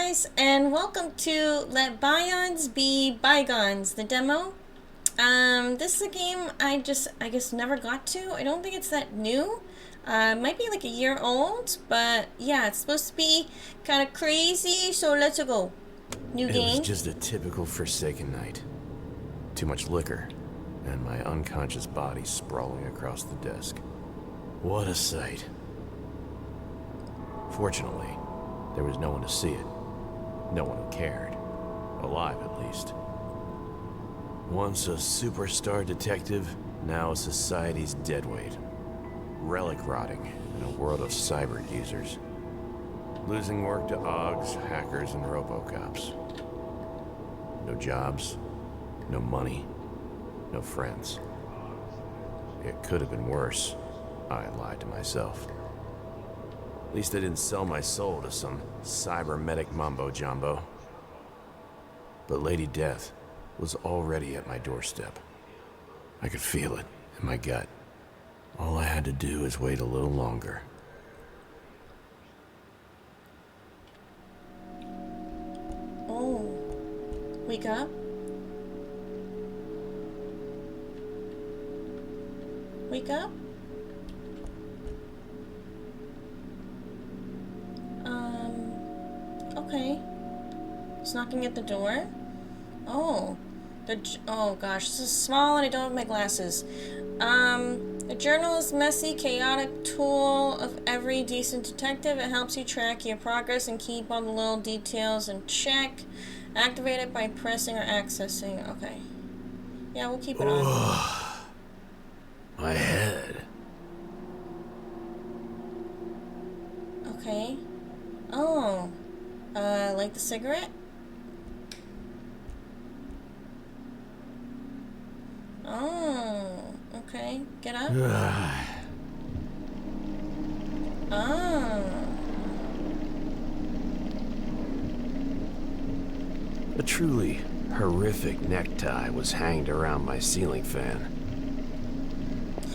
guys, and welcome to Let Bions Be Bygones, the demo. This is a game I guess never got to. I don't think it's that new. It might be like a year old, but yeah, it's supposed to be kind of crazy, so let's go. New game. It was just a typical Forsaken night. Too much liquor, and my unconscious body sprawling across the desk. What a sight. Fortunately, there was no one to see it. No one who cared. Alive, at least. Once a superstar detective, now a society's deadweight. Relic rotting in a world of cyber users. Losing work to OGs, hackers, and robocops. No jobs, no money, no friends. It could have been worse. I lied to myself. At least I didn't sell my soul to some cybernetic mumbo-jumbo. But Lady Death was already at my doorstep. I could feel it in my gut. All I had to do is wait a little longer. Oh. Wake up. Wake up. Okay. It's knocking at the door. Oh. Oh gosh, this is small and I don't have my glasses. The journal is messy, chaotic tool of every decent detective. It helps you track your progress and keep all the little details in check. Activate it by pressing or accessing. Okay. Yeah, we'll keep it on. My head. Okay. Oh. Like the cigarette? Oh. Okay. Get up. Oh. A truly horrific necktie was hanged around my ceiling fan.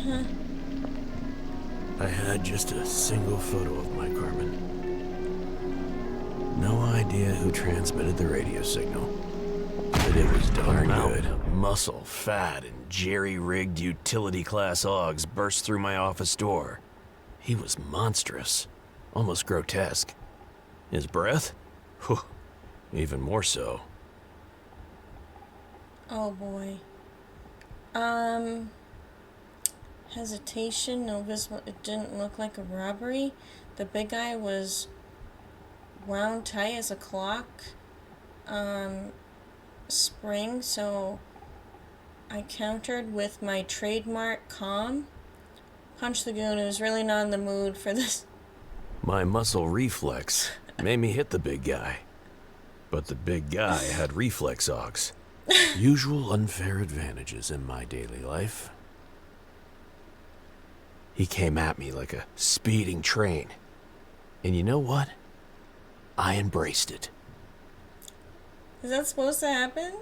Huh. I had just a single photo of my Carmen. No idea who transmitted the radio signal, but it was darn good. Muscle, fat, and jerry-rigged utility-class Augs burst through my office door. He was monstrous, almost grotesque. His breath? Whew, even more so. Oh boy. Hesitation, no visible. It didn't look like a robbery. The big guy was wound tight as a clock. Spring, so I countered with my trademark calm. Punch the goon, who's really not in the mood for this. My muscle reflex made me hit the big guy. But the big guy had reflex Augs. Usual unfair advantages in my daily life. He came at me like a speeding train. And you know what? I embraced it. Is that supposed to happen?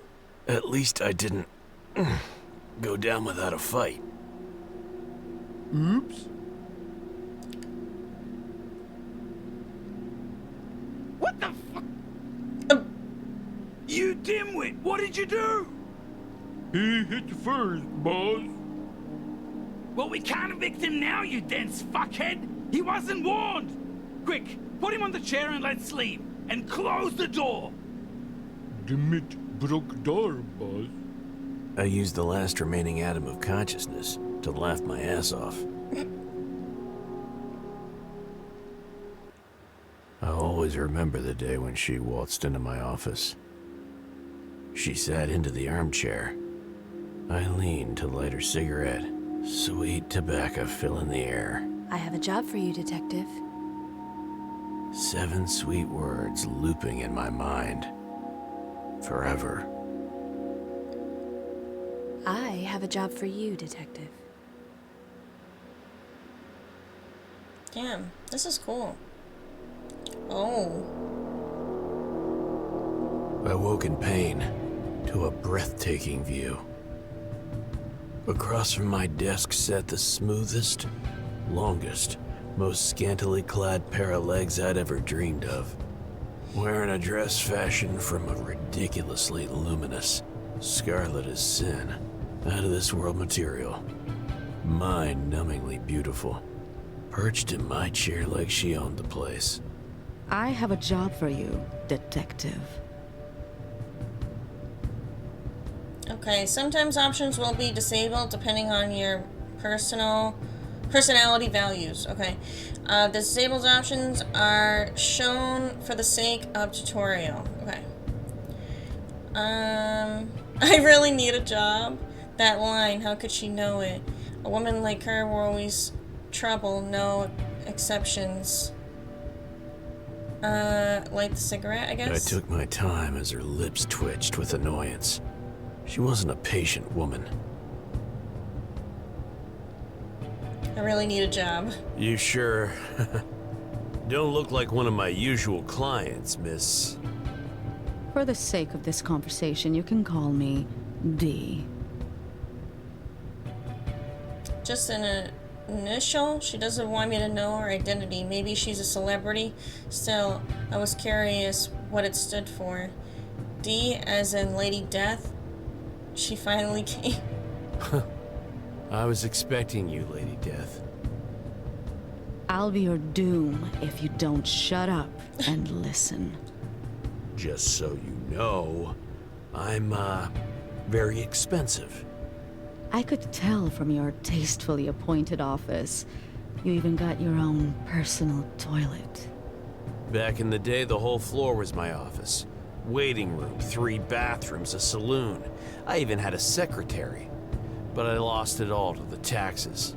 At least I didn't go down without a fight. Oops. What the fuck? You dimwit! What did you do? He hit first, boss. Well, we can't evict him now, you dense fuckhead! He wasn't warned! Quick, put him on the chair and let's sleep. And close the door! Dimit broke door, boss. I used the last remaining atom of consciousness to laugh my ass off. I'll always remember the day when she waltzed into my office. She sat into the armchair. I leaned to light her cigarette. Sweet tobacco filling the air. I have a job for you, Detective. 7 sweet words looping in my mind. Forever. I have a job for you, Detective. Damn, this is cool. Oh. I woke in pain to a breathtaking view. Across from my desk sat the smoothest, longest, most scantily clad pair of legs I'd ever dreamed of. Wearing a dress fashioned from a ridiculously luminous, scarlet as sin, out of this world material. Mind-numbingly beautiful. Perched in my chair like she owned the place. I have a job for you, detective. Okay, sometimes options will be disabled depending on your personality values. Okay, the disabled options are shown for the sake of tutorial. Okay. I really need a job. That line, how could she know it? A woman like her will always trouble, no exceptions. Light the cigarette, I guess? I took my time as her lips twitched with annoyance. She wasn't a patient woman. I really need a job. You sure? Don't look like one of my usual clients, miss. For the sake of this conversation, you can call me D. Just an initial? She doesn't want me to know her identity. Maybe she's a celebrity. Still, I was curious what it stood for. D as in Lady Death? She finally came. I was expecting you, Lady Death. I'll be your doom if you don't shut up and listen. Just so you know, I'm, very expensive. I could tell from your tastefully appointed office. You even got your own personal toilet. Back in the day, the whole floor was my office. Waiting room, 3 bathrooms, a saloon. I even had a secretary. But I lost it all to the taxes.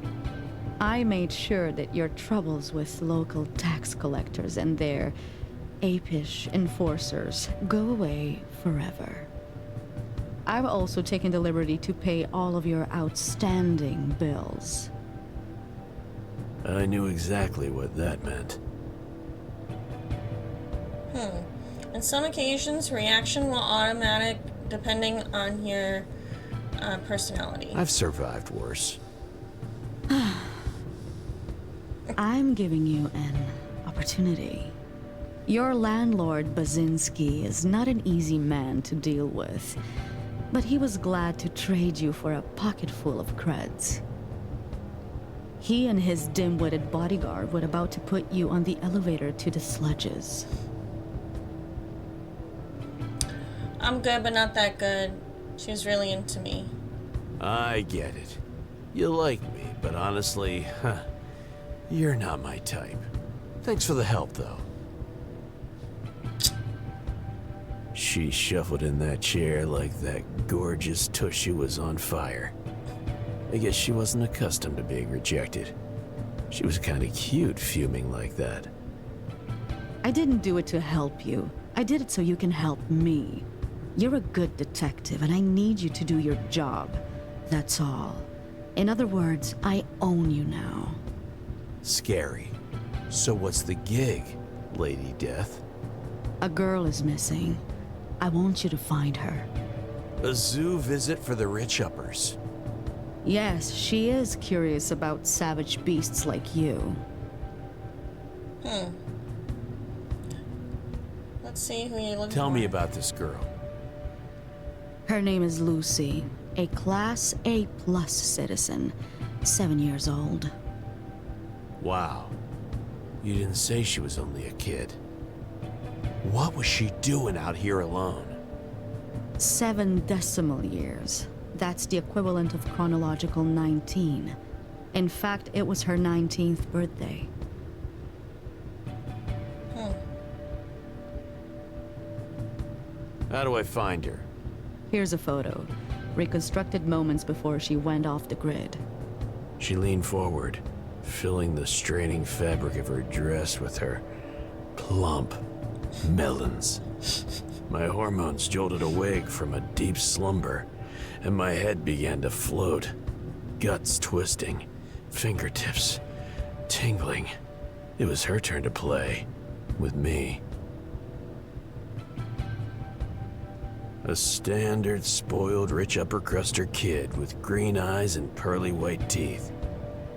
I made sure that your troubles with local tax collectors and their apish enforcers go away forever. I've also taken the liberty to pay all of your outstanding bills. I knew exactly what that meant. On some occasions, reaction will automatic depending on your personality. I've survived worse. I'm giving you an opportunity. Your landlord, Basinski, is not an easy man to deal with, but he was glad to trade you for a pocketful of creds. He and his dim-witted bodyguard were about to put you on the elevator to the sludges. I'm good, but not that good. She was really into me. I get it. You like me, but honestly, you're not my type. Thanks for the help, though. She shuffled in that chair like that gorgeous tushy was on fire. I guess she wasn't accustomed to being rejected. She was kinda cute fuming like that. I didn't do it to help you. I did it so you can help me. You're a good detective, and I need you to do your job. That's all. In other words, I own you now. Scary. So what's the gig, Lady Death? A girl is missing. I want you to find her. A zoo visit for the rich uppers. Yes, she is curious about savage beasts like you. Let's see who you're looking for. Tell me about this girl. Her name is Lucy, a Class A+ citizen, 7 years old. Wow. You didn't say she was only a kid. What was she doing out here alone? 7 decimal years. That's the equivalent of chronological 19. In fact, it was her 19th birthday. How do I find her? Here's a photo. Reconstructed moments before she went off the grid. She leaned forward, filling the straining fabric of her dress with her plump melons. My hormones jolted awake from a deep slumber, and my head began to float, guts twisting, fingertips tingling. It was her turn to play, with me. A standard spoiled rich upper cruster kid with green eyes and pearly white teeth,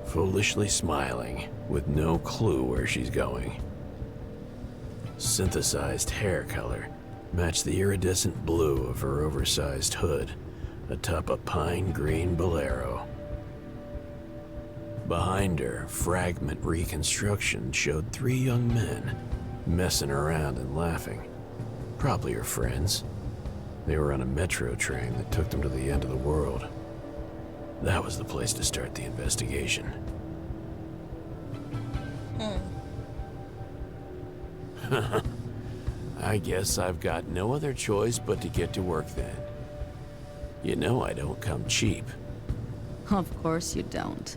foolishly smiling with no clue where she's going. synthesized hair color matched the iridescent blue of her oversized hood atop a pine green bolero. Behind her, fragment reconstruction showed 3 young men messing around and laughing. Probably her friends. They were on a metro train that took them to the end of the world. That was the place to start the investigation. I guess I've got no other choice but to get to work then. You know I don't come cheap. Of course you don't.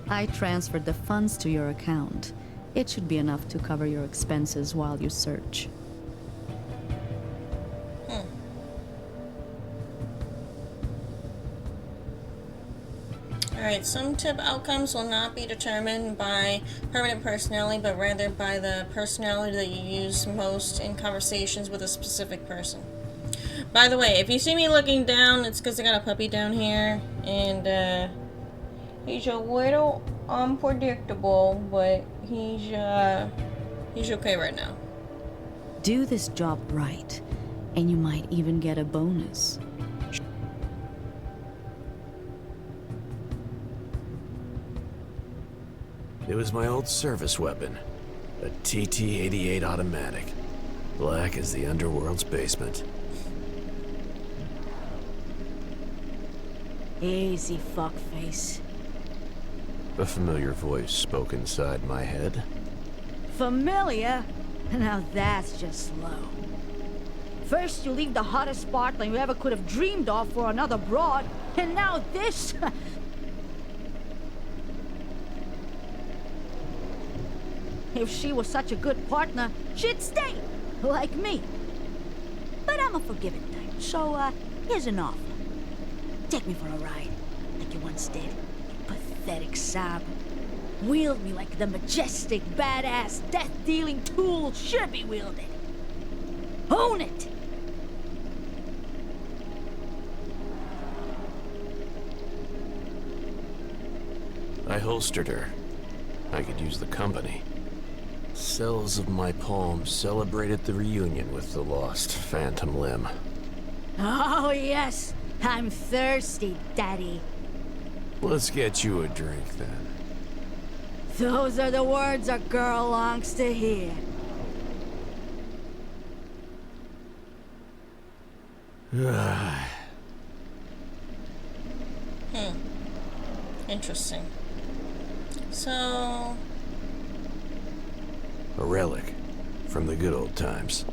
I transferred the funds to your account. It should be enough to cover your expenses while you search. Alright, some tip outcomes will not be determined by permanent personality, but rather by the personality that you use most in conversations with a specific person. By the way, if you see me looking down, it's because I got a puppy down here, and he's a little unpredictable, but he's okay right now. Do this job right, and you might even get a bonus. It was my old service weapon, a TT-88 automatic, black as the underworld's basement. Easy, fuckface. A familiar voice spoke inside my head. Familiar? Now that's just slow. First you leave the hottest sparkling you ever could have dreamed of for another broad, and now this? If she was such a good partner, she'd stay, like me. But I'm a forgiving type, so here's an offer. Take me for a ride, like you once did, you pathetic sob. Wield me like the majestic, badass, death-dealing tool should be wielded. Own it! I holstered her. I could use the company. Cells of my palm celebrated the reunion with the lost phantom limb. Oh, yes. I'm thirsty, Daddy. Let's get you a drink, then. Those are the words a girl longs to hear. Interesting. So... A relic from the good old times.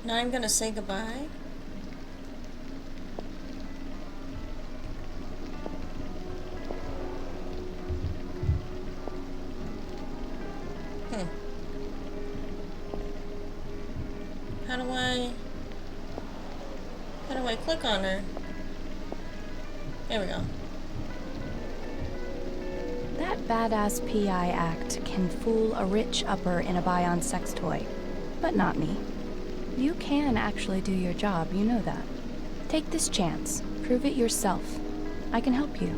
Now I'm gonna say goodbye. How do I click on her? There we go. That badass PI act can fool a rich upper in a Bion sex toy, but not me. You can actually do your job, you know that. Take this chance. Prove it yourself. I can help you.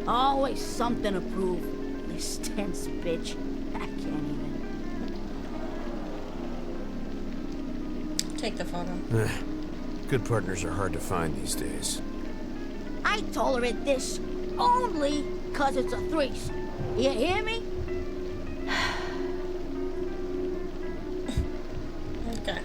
Always something to prove. This tense bitch. I can't even. Take the photo. Good partners are hard to find these days. I tolerate this only 'cause it's a threesome. You hear me? Okay.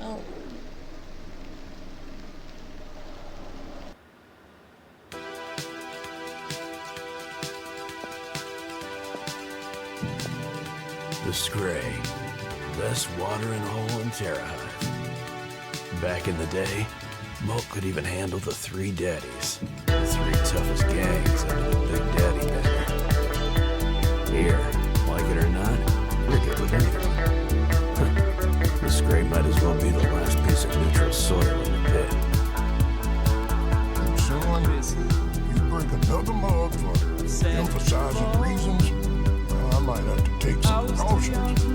Oh. The Scray. Best watering hole in Terrahive. Back in the day, Moat could even handle the 3 daddies. The 3 toughest gangs under the Big Daddy banner. Here, like it or not, we're good with anything. The Scray might as well be the last piece of neutral soil in the pit. I'm showing this. You bring another mug for emphasizing reasons. I might have to take some precautions.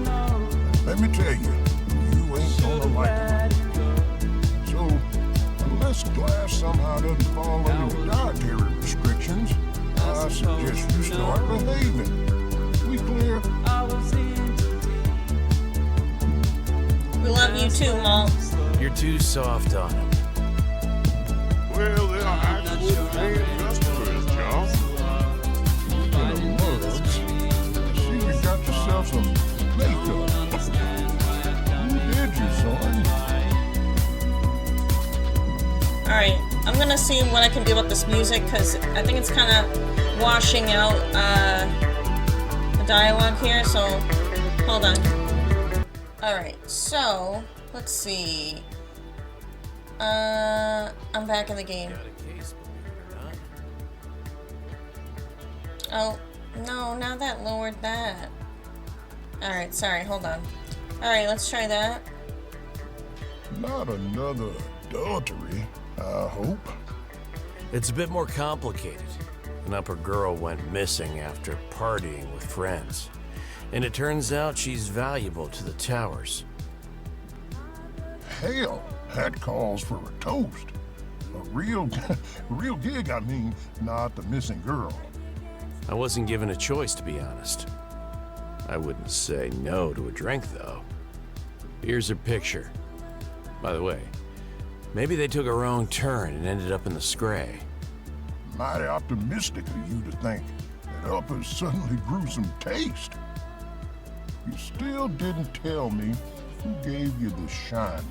Let me tell you, class somehow doesn't fall under the dietary restrictions, I suggest you start behaving. We clear? We love you too, Malt. You're too soft on him. Well, there are actual paying customers, John. Speaking of mugs, see you got yourself some makeup. Who did you, son? Alright, I'm gonna see what I can do about this music, because I think it's kind of washing out the dialogue here, so hold on. Alright, so let's see. I'm back in the game. Oh, no, now that lowered that. Alright, sorry, hold on. Alright, let's try that. Not another adultery, I hope. It's a bit more complicated. An upper girl went missing after partying with friends. And it turns out she's valuable to the towers. Hell, that calls for a toast. A real gig, I mean, not the missing girl. I wasn't given a choice, to be honest. I wouldn't say no to a drink, though. Here's her picture. By the way, maybe they took a wrong turn and ended up in the Scray. Mighty optimistic of you to think that uppers suddenly grew some taste. You still didn't tell me who gave you the shine.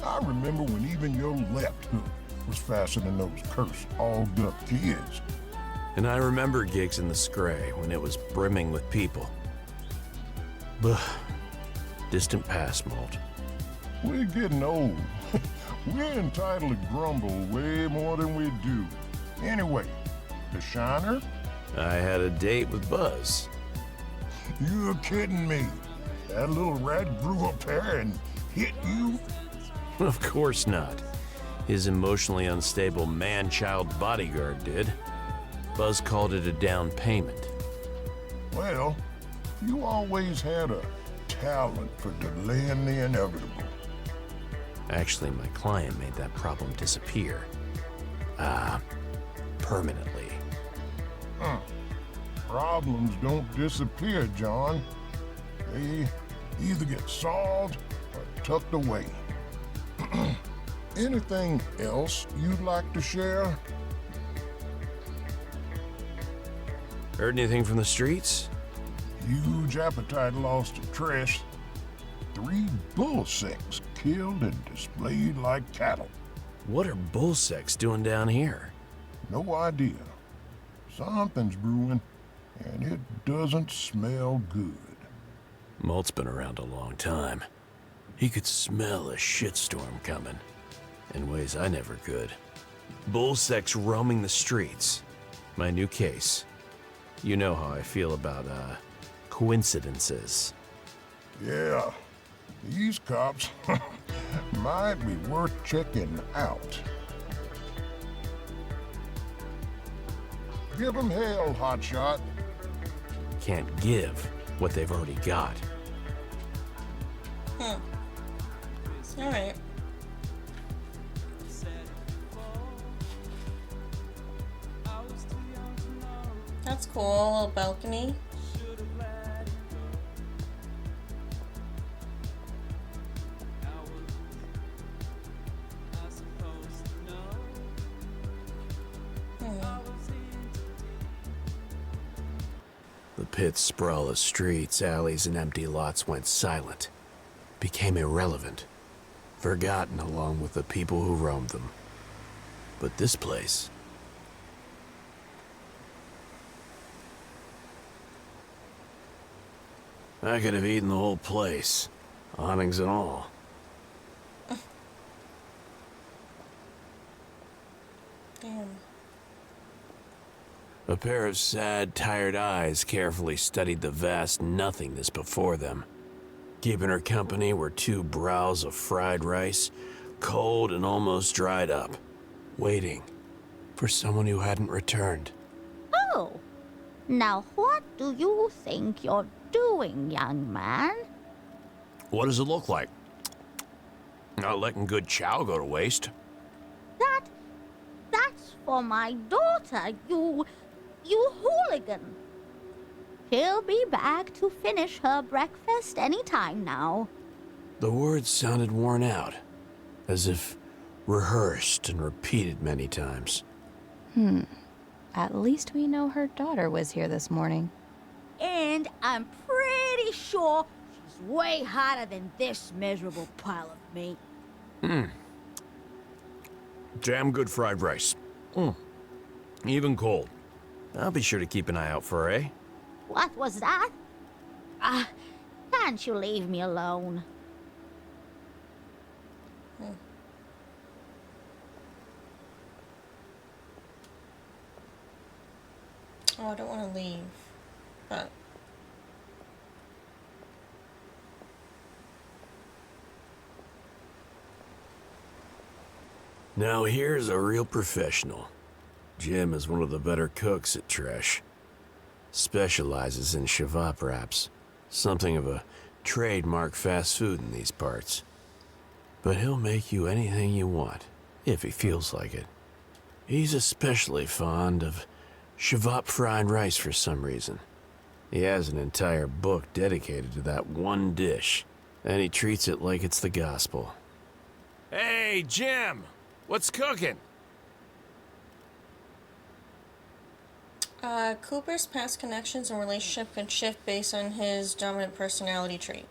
I remember when even your left hook was faster than those cursed all-duck kids. And I remember gigs in the Scray when it was brimming with people. But distant past, Malt. We're getting old. We're entitled to grumble way more than we do. Anyway, the Shiner? I had a date with Buzz. You're kidding me. That little rat grew up there and hit you? Of course not. His emotionally unstable man-child bodyguard did. Buzz called it a down payment. Well, you always had a talent for delaying the inevitable. Actually, my client made that problem disappear. Permanently. Problems don't disappear, John. They either get solved or tucked away. Anything else you'd like to share? Heard anything from the streets? Huge appetite lost to Trish. 3 bullsecks killed and displayed like cattle. What are bullsecks doing down here? No idea. Something's brewing, and it doesn't smell good. Malt's been around a long time. He could smell a shitstorm coming, in ways I never could. Bullsecks roaming the streets. My new case. You know how I feel about, coincidences. Yeah, these cops might be worth checking out. Give them hell, hotshot. Can't give what they've already got. Alright. That's cool, a little balcony. The pit's sprawl of streets, alleys, and empty lots went silent. Became irrelevant. Forgotten along with the people who roamed them. But this place... I could have eaten the whole place. Awnings and all. Damn. A pair of sad, tired eyes carefully studied the vast nothingness before them. Keeping her company were 2 brows of fried rice, cold and almost dried up, waiting for someone who hadn't returned. Oh, now what do you think you're doing, young man? What does it look like? Not letting good chow go to waste. That's for my daughter, you hooligan. She'll be back to finish her breakfast any time now. The words sounded worn out, as if rehearsed and repeated many times. At least we know her daughter was here this morning. And I'm pretty sure she's way hotter than this miserable pile of meat. Damn good fried rice. Even cold. I'll be sure to keep an eye out for her, eh? What was that? Can't you leave me alone? Oh, I don't want to leave, but... Now here's a real professional. Jim is one of the better cooks at Tresh. Specializes in shavap wraps. Something of a trademark fast food in these parts. But he'll make you anything you want, if he feels like it. He's especially fond of shavap fried rice for some reason. He has an entire book dedicated to that one dish, and he treats it like it's the gospel. Hey, Jim! What's cooking? Cooper's past connections and relationship can shift based on his dominant personality trait.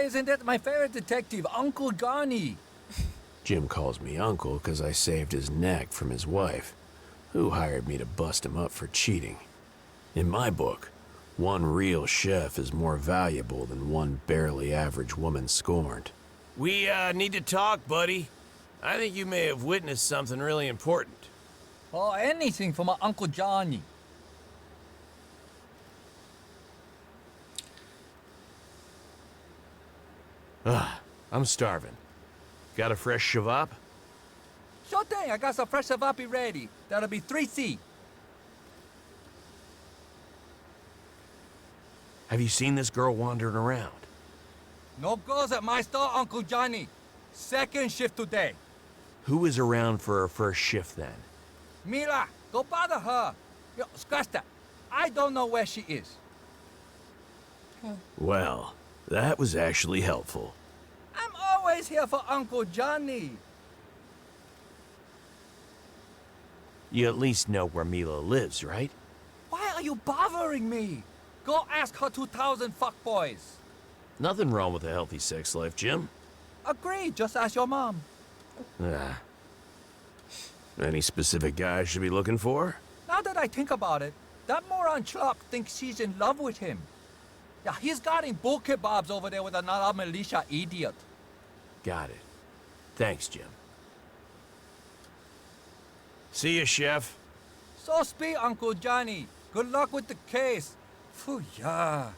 Isn't that my favorite detective, Uncle Johnny? Jim calls me uncle because I saved his neck from his wife, who hired me to bust him up for cheating. In my book, one real chef is more valuable than one barely average woman scorned. We, need to talk, buddy. I think you may have witnessed something really important. Oh, anything for my Uncle Johnny. I'm starving. Got a fresh shavap? Sure thing, I got some fresh savapi ready. That'll be 3C. Have you seen this girl wandering around? No girls at my store, Uncle Johnny. Second shift today. Who is around for her first shift then? Mila, go bother her. Yo, scratch that. I don't know where she is. Well, that was actually helpful. I'm always here for Uncle Johnny. You at least know where Mila lives, right? Why are you bothering me? Go ask her 2,000 fuckboys. Nothing wrong with a healthy sex life, Jim. Agreed, just ask your mom. Any specific guy I should be looking for? Now that I think about it, that moron Chuck thinks she's in love with him. Yeah, he's got in bull kebabs over there with another militia idiot. Got it. Thanks, Jim. See ya, Chef. So speak, Uncle Johnny. Good luck with the case. Phew, yeah.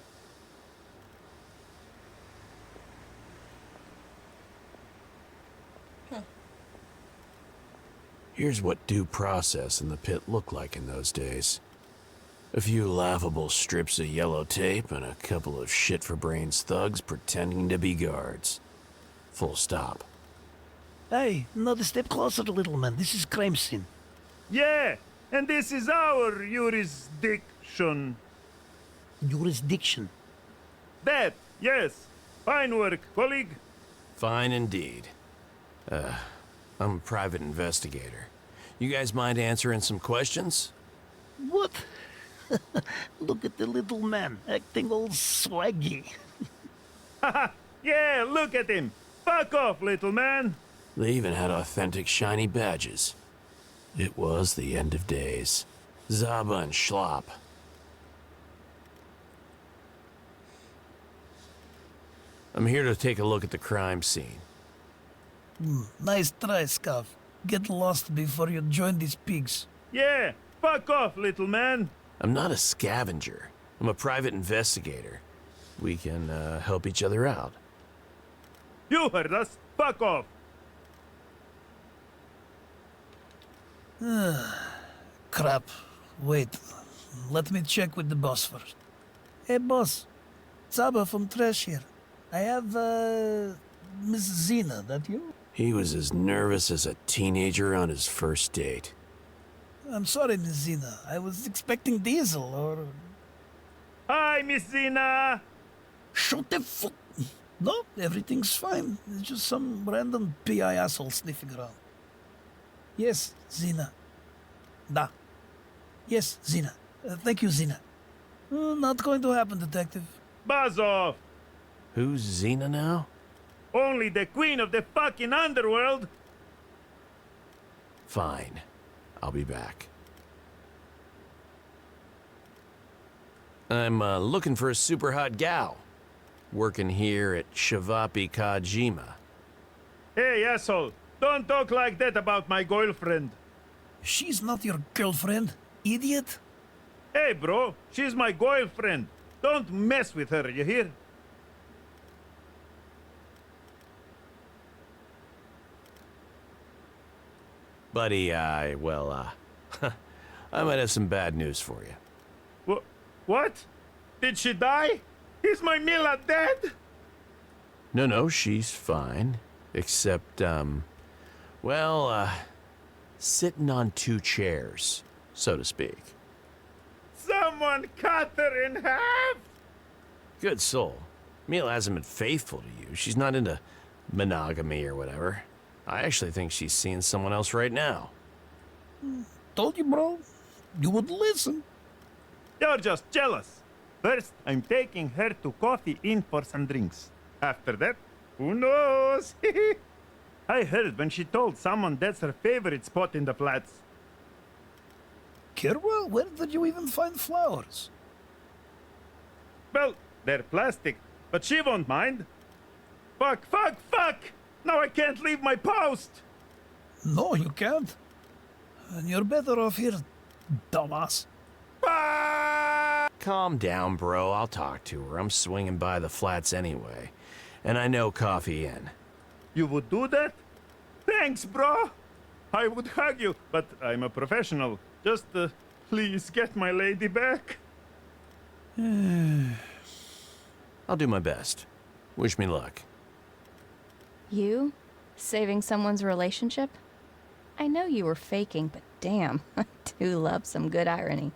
Here's what due process in the pit looked like in those days. A few laughable strips of yellow tape and a couple of shit-for-brains thugs pretending to be guards. Full stop. Hey, another step closer, little man. This is crime scene. Yeah, and this is our jurisdiction. Jurisdiction. That, yes. Fine work, colleague. Fine indeed. I'm a private investigator. You guys mind answering some questions? What? Look at the little man, acting all swaggy. Haha, yeah, look at him. Fuck off, little man. They even had authentic shiny badges. It was the end of days. Zaba and Schlop. I'm here to take a look at the crime scene. Nice try, Scuff. Get lost before you join these pigs. Yeah, fuck off, little man. I'm not a scavenger. I'm a private investigator. We can help each other out. You heard us. Fuck off. Crap. Wait. Let me check with the boss first. Hey, boss. Zaba from Trash here. I have, Miss Zena, that you? He was as nervous as a teenager on his first date. I'm sorry, Miss Zena. I was expecting Diesel or... Hi, Miss Zena! Shut the fuck... No, everything's fine. It's just some random PI asshole sniffing around. Yes, Zena. Da. Yes, Zena. Thank you, Zena. Not going to happen, Detective. Buzz off! Who's Xena now? Only the queen of the fucking underworld! Fine. I'll be back. I'm looking for a super hot gal. Working here at Shavapi Kajima. Hey, asshole! Don't talk like that about my girlfriend. She's not your girlfriend, idiot. Hey, bro, she's my girlfriend. Don't mess with her, you hear? Buddy, I might have some bad news for you. What? Did she die? Is my Mila dead? No, she's fine. Except, sitting on two chairs, so to speak. Someone cut her in half? Good soul. Mila hasn't been faithful to you. She's not into monogamy or whatever. I actually think she's seeing someone else right now. Told you, bro. You would listen. You're just jealous. First, I'm taking her to Coffee Inn for some drinks. After that, who knows? I heard when she told someone that's her favorite spot in the flats. Kirwell, where did you even find flowers? Well, they're plastic, but she won't mind. Fuck! Now I can't leave my post! No, you can't. And you're better off here, dumbass. Calm down, bro. I'll talk to her. I'm swinging by the flats anyway. And I know Coffee Inn. You would do that? Thanks, bro! I would hug you, but I'm a professional. Just, please get my lady back. I'll do my best. Wish me luck. You? Saving someone's relationship? I know you were faking, but damn, I do love some good irony.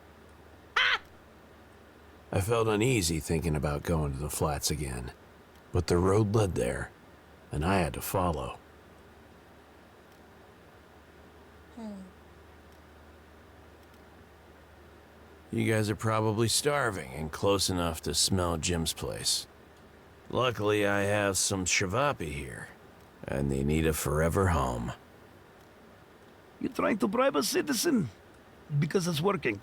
I felt uneasy thinking about going to the flats again. But the road led there, and I had to follow. You guys are probably starving and close enough to smell Jim's place. Luckily, I have some Shavapi here, and they need a forever home. You trying to bribe a citizen? Because it's working.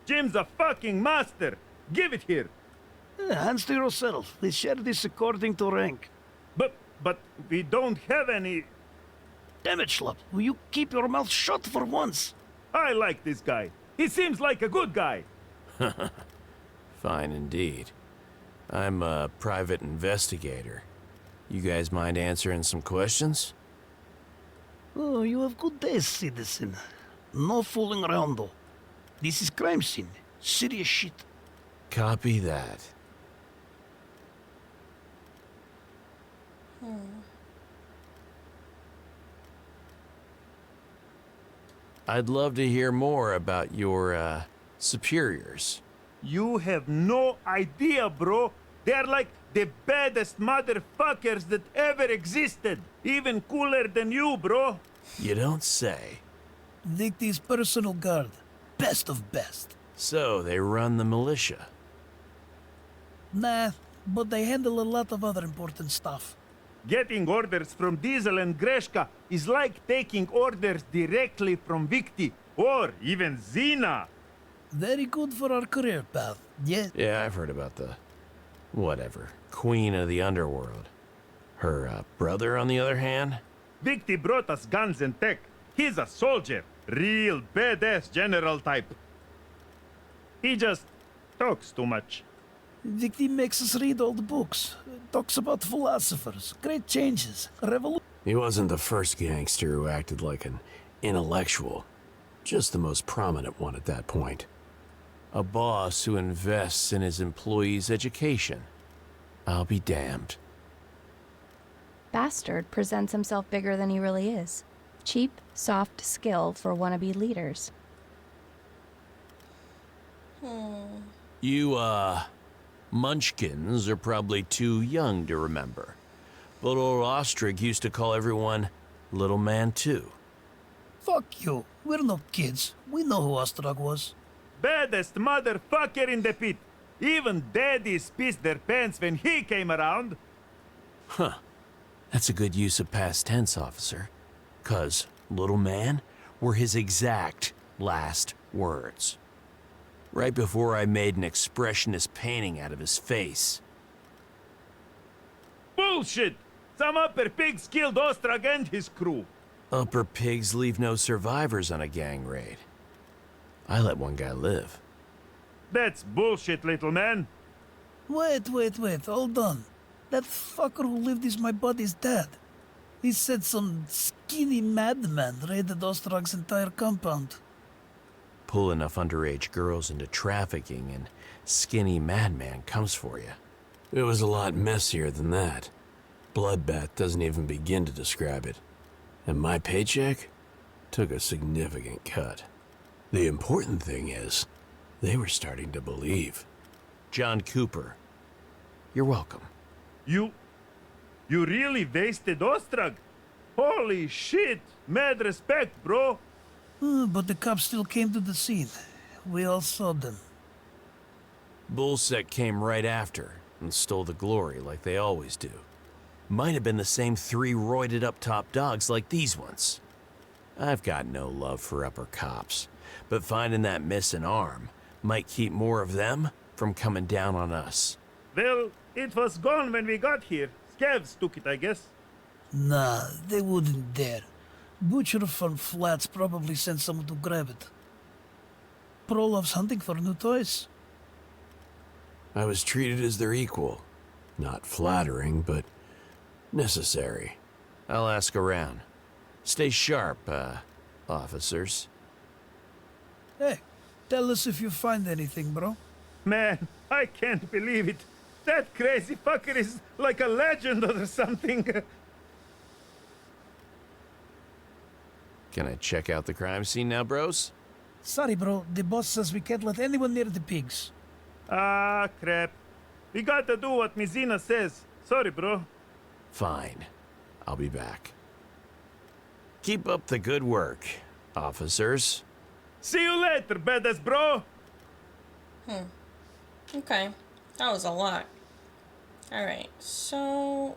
Jim's a fucking master! Give it here! Hands to yourself. We share this according to rank. But we don't have any... Damn it, Schlub. Will you keep your mouth shut for once? I like this guy. He seems like a good guy. Fine indeed. I'm a private investigator. You guys mind answering some questions? Oh, you have good taste, citizen. No fooling around, though. This is crime scene. Serious shit. Copy that. I'd love to hear more about your, superiors. You have no idea, bro. They're like the baddest motherfuckers that ever existed. Even cooler than you, bro. You don't say. Dicty's personal guard. Best of best. So, they run the militia. Nah, but they handle a lot of other important stuff. Getting orders from Diesel and Greshka is like taking orders directly from Victi or even Xena. Very good for our career path, yeah? Yeah, I've heard about the... whatever. Queen of the underworld. Her, brother, on the other hand? Victi brought us guns and tech. He's a soldier. Real badass general type. He just talks too much. Victi makes us read all the books. Talks about philosophers, great changes, revolution. He wasn't the first gangster who acted like an intellectual. Just the most prominent one at that point. A boss who invests in his employees' education. I'll be damned. Bastard presents himself bigger than he really is. Cheap, soft skill for wannabe leaders. You, munchkins are probably too young to remember. But old Ostrig used to call everyone Little Man too. Fuck you. We're not kids. We know who Ostrog was. Baddest motherfucker in the pit. Even daddies pissed their pants when he came around. Huh. That's a good use of past tense, officer. 'Cause Little Man were his exact last words. Right before I made an expressionist painting out of his face. Bullshit! Some upper pigs killed Ostrog and his crew. Upper pigs leave no survivors on a gang raid. I let one guy live. That's bullshit, little man. Wait, hold on. That fucker who lived is my buddy's dad. He said some skinny madman raided Ostrog's entire compound. Pull enough underage girls into trafficking and skinny madman comes for you. It was a lot messier than that. Bloodbath doesn't even begin to describe it. And my paycheck took a significant cut. The important thing is, they were starting to believe. John Cooper, you're welcome. You really wasted Ostrog? Holy shit! Mad respect, bro. But the cops still came to the scene. We all saw them. Bullsec came right after and stole the glory like they always do. Might have been the same 3 roided up top dogs like these ones. I've got no love for upper cops, but finding that missing arm might keep more of them from coming down on us. Well, it was gone when we got here. Scavs took it, I guess. Nah, they wouldn't dare. Butcher from Flats probably sent someone to grab it. Pro loves hunting for new toys. I was treated as their equal. Not flattering, but necessary. I'll ask around. Stay sharp, officers. Hey, tell us if you find anything, bro. Man, I can't believe it. That crazy fucker is like a legend or something. Can I check out the crime scene now, bros? Sorry, bro. The boss says we can't let anyone near the pigs. Ah, crap. We gotta do what Mizina says. Sorry, bro. Fine. I'll be back. Keep up the good work, officers. See you later, badass bro. Okay. That was a lot. Alright, so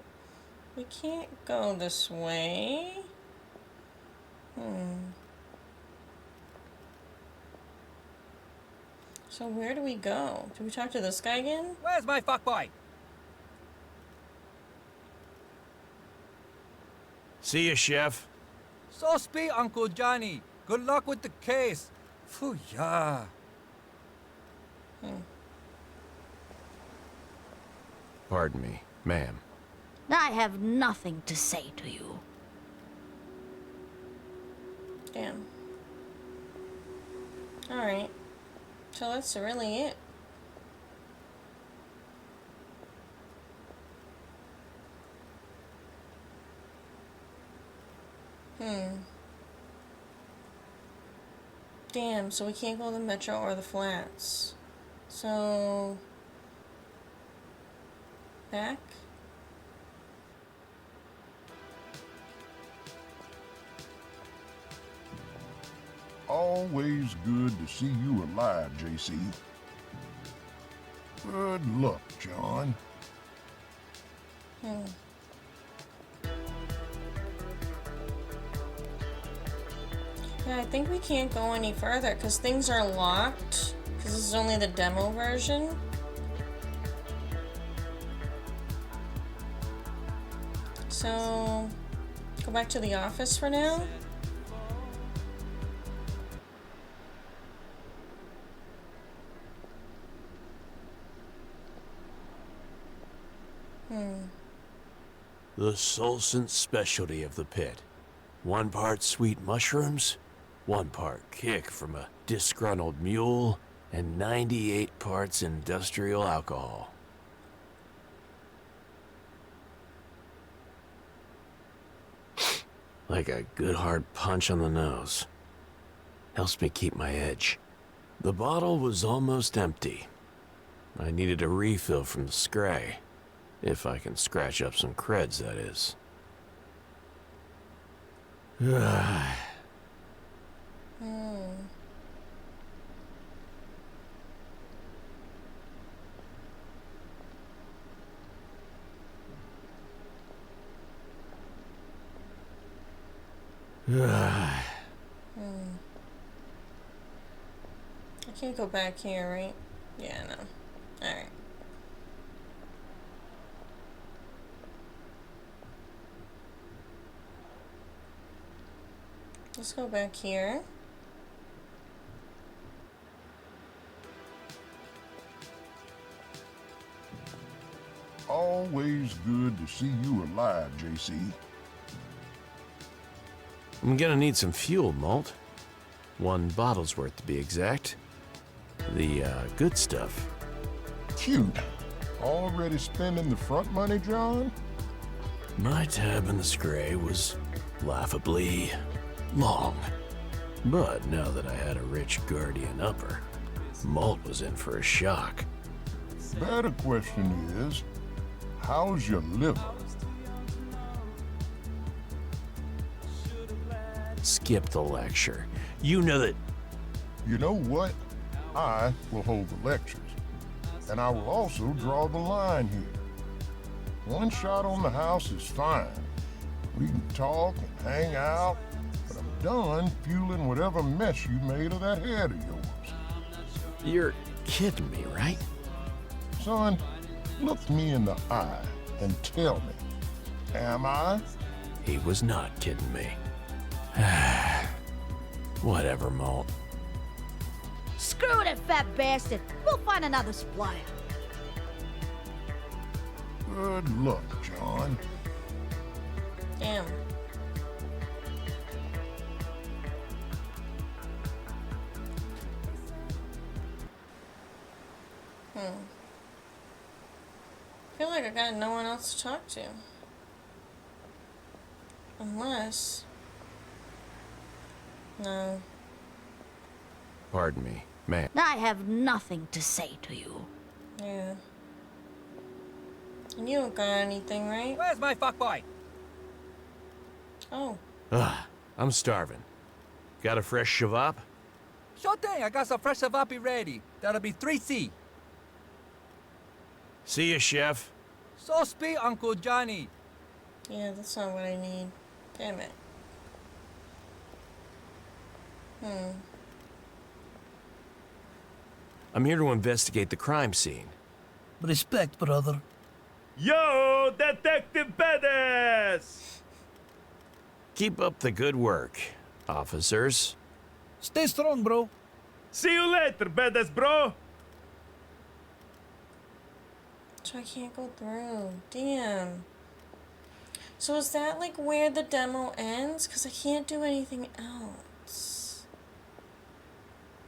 we can't go this way. So where do we go? Do we talk to this guy again? Where's my fuckboy? See ya, Chef. So speak, Uncle Johnny. Good luck with the case. Phew, yeah. Pardon me, ma'am. I have nothing to say to you. Damn. Alright. So that's really it. Damn, so we can't go to the Metro or the Flats. So... back? Always good to see you alive, JC. Good luck, John. Yeah, I think we can't go any further because things are locked. Because this is only the demo version. So, go back to the office for now. The Solcent specialty of the pit. 1 part sweet mushrooms, 1 part kick from a disgruntled mule, and 98 parts industrial alcohol. Like a good hard punch on the nose. Helps me keep my edge. The bottle was almost empty. I needed a refill from the Scray. If I can scratch up some creds, that is. I can't go back here, right? Yeah, no. Alright. Let's go back here. Always good to see you alive, JC. I'm gonna need some fuel, Malt. 1 bottle's worth to be exact. The, good stuff. Cute. Already spending the front money, John? My tab in the Scray was laughably long. But now that I had a rich guardian upper, Malt was in for a shock. Better question is, how's your liver? Skip the lecture. You know that... You know what? I will hold the lectures. And I will also draw the line here. 1 shot on the house is fine. We can talk and hang out, but I'm done fueling whatever mess you made of that head of yours. You're kidding me, right? Son, look me in the eye and tell me, am I? He was not kidding me. Whatever, Malt. Screw that fat bastard. We'll find another supplier. Good luck, John. Damn. I feel like I got no one else to talk to. Unless... No. Pardon me, ma'am. I have nothing to say to you. Yeah. And you don't got anything, right? Where's my fuckboy? Oh. Ugh, I'm starving. Got a fresh shavap? Sure thing, I got some fresh savapi ready. That'll be 3C. See ya, chef. So speak, Uncle Johnny. Yeah, that's not what I need. Damn it. I'm here to investigate the crime scene. Respect, brother. Yo, Detective Badass! Keep up the good work, officers. Stay strong, bro. See you later, Badass bro! So I can't go through. Damn. So is that like where the demo ends? Because I can't do anything else.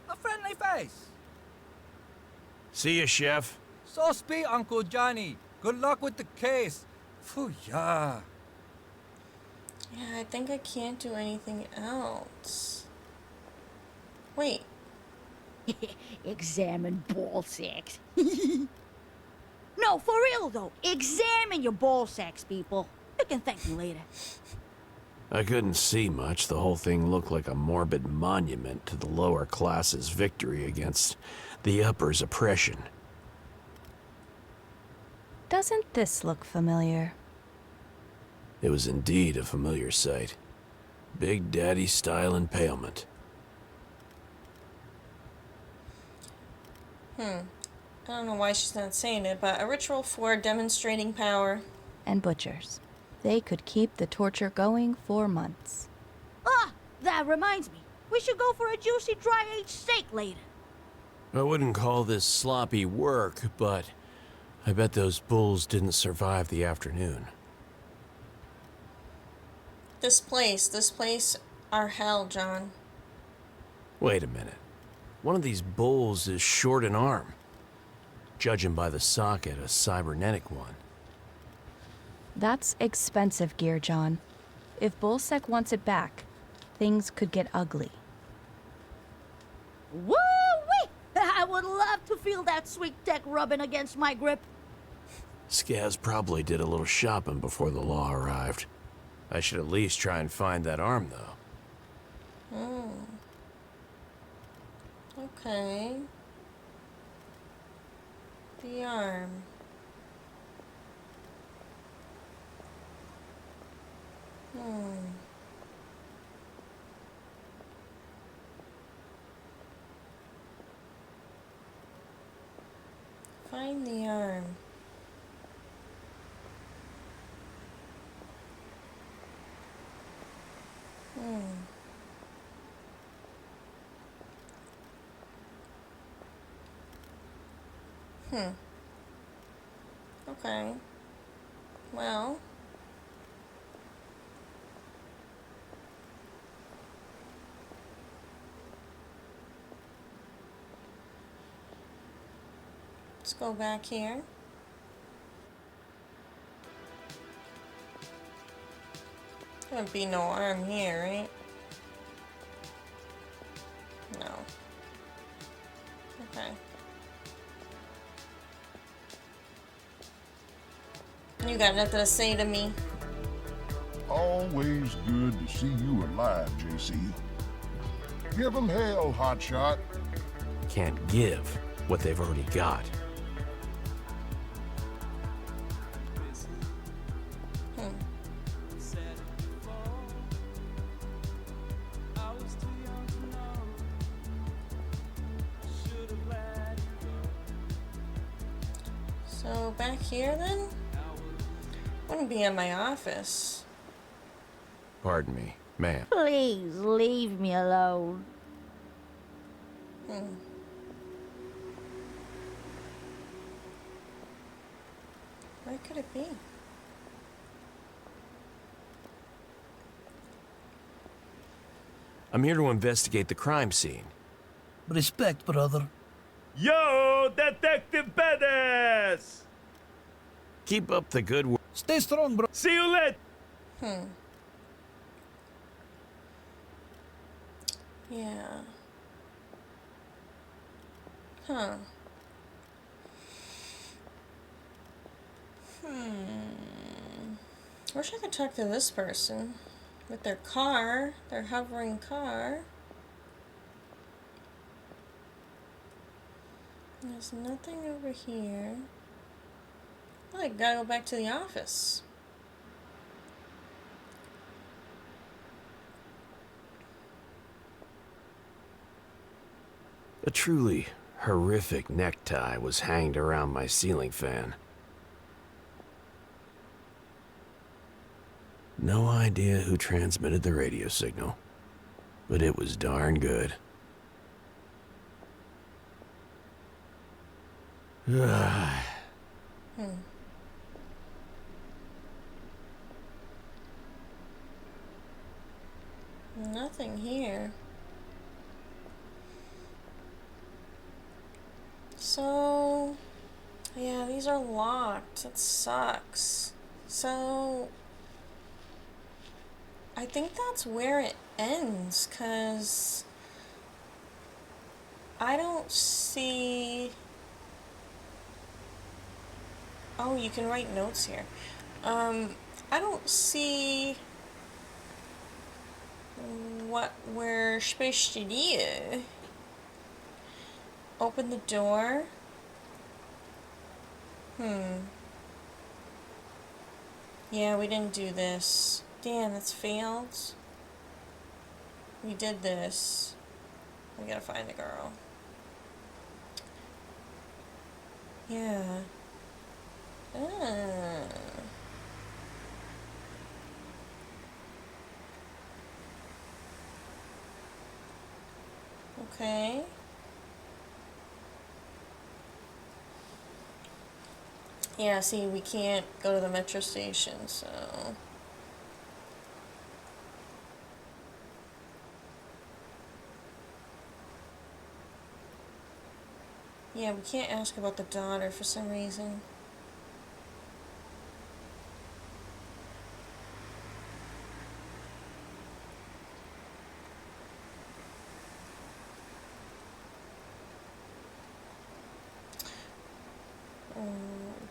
A friendly face. See ya, chef. So speak, Uncle Johnny. Good luck with the case. Phew, yeah. Yeah, I think I can't do anything else. Wait. Examine ball sacks. No, for real though. Examine your ball sacks, people. You can thank me later. I couldn't see much. The whole thing looked like a morbid monument to the lower classes' victory against the upper's oppression. Doesn't this look familiar? It was indeed a familiar sight. Big Daddy-style impalement. I don't know why she's not saying it, but a ritual for demonstrating power. And butchers. They could keep the torture going for months. Ah, that reminds me. We should go for a juicy dry-aged steak later. I wouldn't call this sloppy work, but I bet those bulls didn't survive the afternoon. This place are hell, John. Wait a minute. One of these bulls is short an arm. Judging by the socket, a cybernetic one. That's expensive gear, John. If Bullsec wants it back, things could get ugly. Woo-wee! I would love to feel that sweet tech rubbing against my grip. Skaz probably did a little shopping before the law arrived. I should at least try and find that arm, though. Oh. Okay. The arm. Find the arm. Okay. Well. Let's go back here. There would be no arm here, right? No. Okay. You got nothing to say to me. Always good to see you alive, JC. Give 'em hell, hotshot. Can't give what they've already got. So back here then? Wouldn't be in my office. Pardon me, ma'am. Please leave me alone. Where could it be? I'm here to investigate the crime scene. Respect, brother. Yo, Detective Badass! Keep up the good work. Stay strong, bro. See you later! Yeah. Huh. Wish I could talk to this person. With their car, their hovering car. There's nothing over here. Well, I gotta go back to the office. A truly horrific necktie was hanged around my ceiling fan. No idea who transmitted the radio signal, but it was darn good. Nothing here. So, yeah, these are locked. That sucks. So, I think that's where it ends, 'cause I don't see... Oh, you can write notes here. I don't see what we're supposed to do. Open the door. Yeah, we didn't do this. Damn, that's failed. We did this. We gotta find the girl. Yeah. Okay. Yeah, see, we can't go to the metro station, so... Yeah, we can't ask about the daughter for some reason.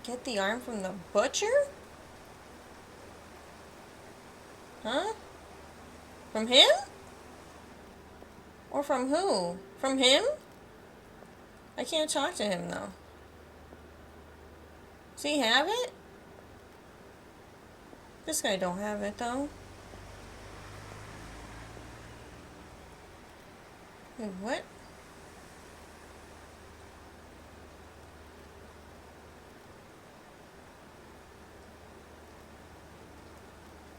Get the arm from the butcher? Huh? From him? Or from who? From him? I can't talk to him though. Does he have it? This guy don't have it though. Wait, what?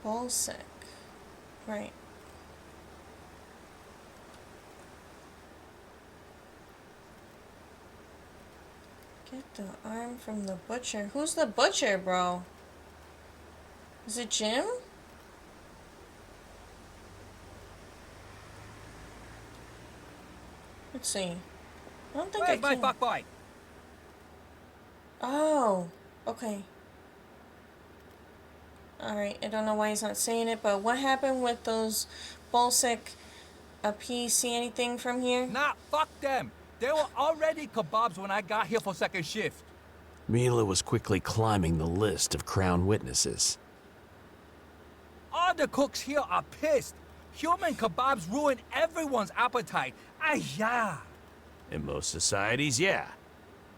Ballsack. Right. Get the arm from the butcher. Who's the butcher, bro? Is it Jim? Let's see. I don't think Where's I my can. fuck boy? Oh, okay. Alright, I don't know why he's not saying it, but what happened with those Bolsec P? See anything from here? Nah, fuck them. They were already kebabs when I got here for second shift. Mila was quickly climbing the list of Crown witnesses. All the cooks here are pissed. Human kebabs ruin everyone's appetite. Ah, yeah. In most societies, yeah.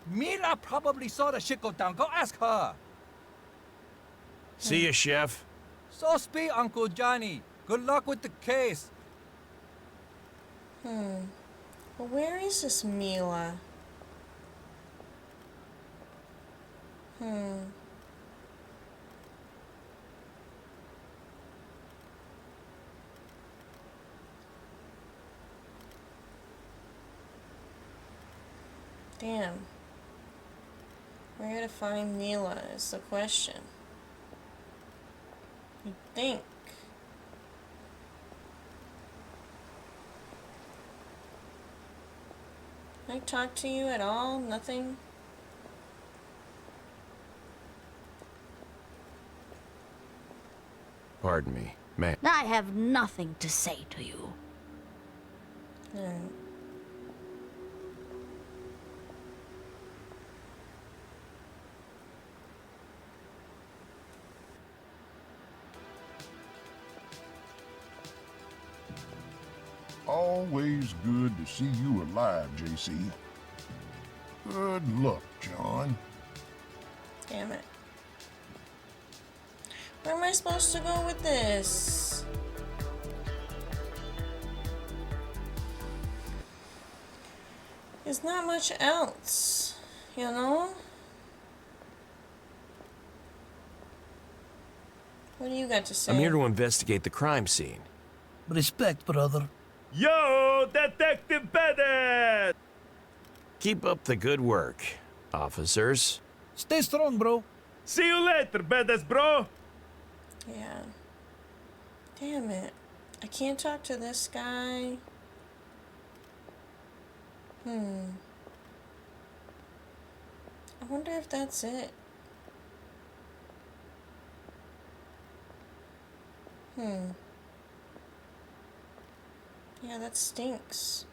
Mila probably saw the shit go down. Go ask her. See ya, chef. So speak, Uncle Johnny. Good luck with the case. Well, where is this Mila? Damn. Where to find Mila is the question. You think? Can I talk to you at all? Nothing? Pardon me, ma'am. I have nothing to say to you. Alright. Always good to see you alive, JC. Good luck, John. Damn it. Where am I supposed to go with this? There's not much else, you know? What do you got to say? I'm here to investigate the crime scene. Respect, brother. Yo, Detective Badass! Keep up the good work, officers. Stay strong, bro. See you later, Badass bro! Yeah. Damn it. I can't talk to this guy. I wonder if that's it. Yeah, that stinks.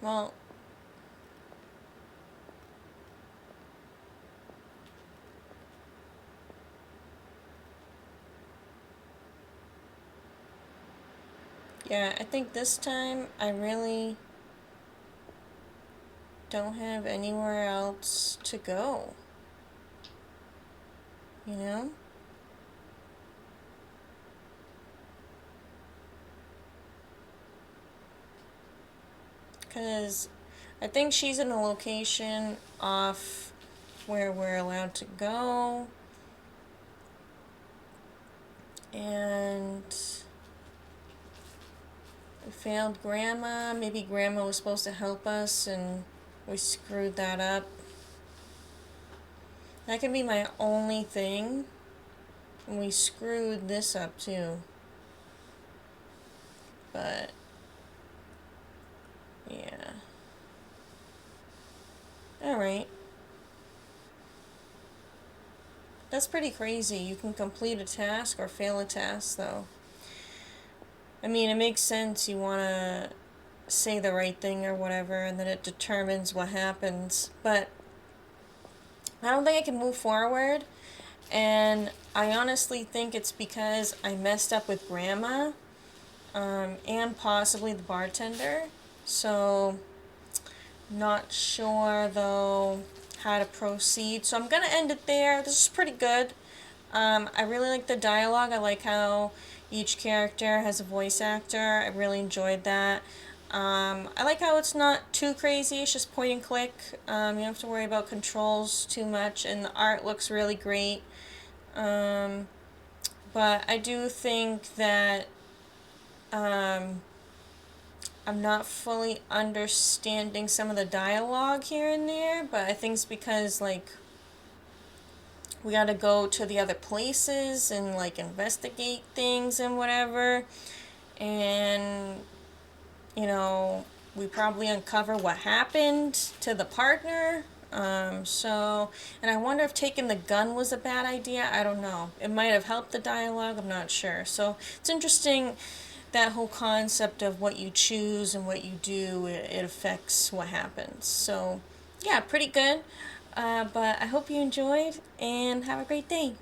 Well, yeah, I think this time I really don't have anywhere else to go. You know? Because I think she's in a location off where we're allowed to go. And we failed Grandma. Maybe Grandma was supposed to help us and we screwed that up. That could be my only thing. And we screwed this up too. But yeah. Alright. That's pretty crazy. You can complete a task or fail a task, though. I mean, it makes sense. You want to say the right thing or whatever, and then it determines what happens. But I don't think I can move forward, and I honestly think it's because I messed up with Grandma, and possibly the bartender. So, not sure though how to proceed. So I'm gonna end it there. This is pretty good. I really like the dialogue. I like how each character has a voice actor. I really enjoyed that. I like how it's not too crazy. It's just point and click. You don't have to worry about controls too much, and the art looks really great. But I do think that I'm not fully understanding some of the dialogue here and there, but I think it's because, like, we gotta go to the other places and, like, investigate things and whatever. And, you know, we probably uncover what happened to the partner. And I wonder if taking the gun was a bad idea. I don't know. It might have helped the dialogue. I'm not sure. So it's interesting, that whole concept of what you choose and what you do, it affects what happens. So, yeah, pretty good. But I hope you enjoyed, and have a great day.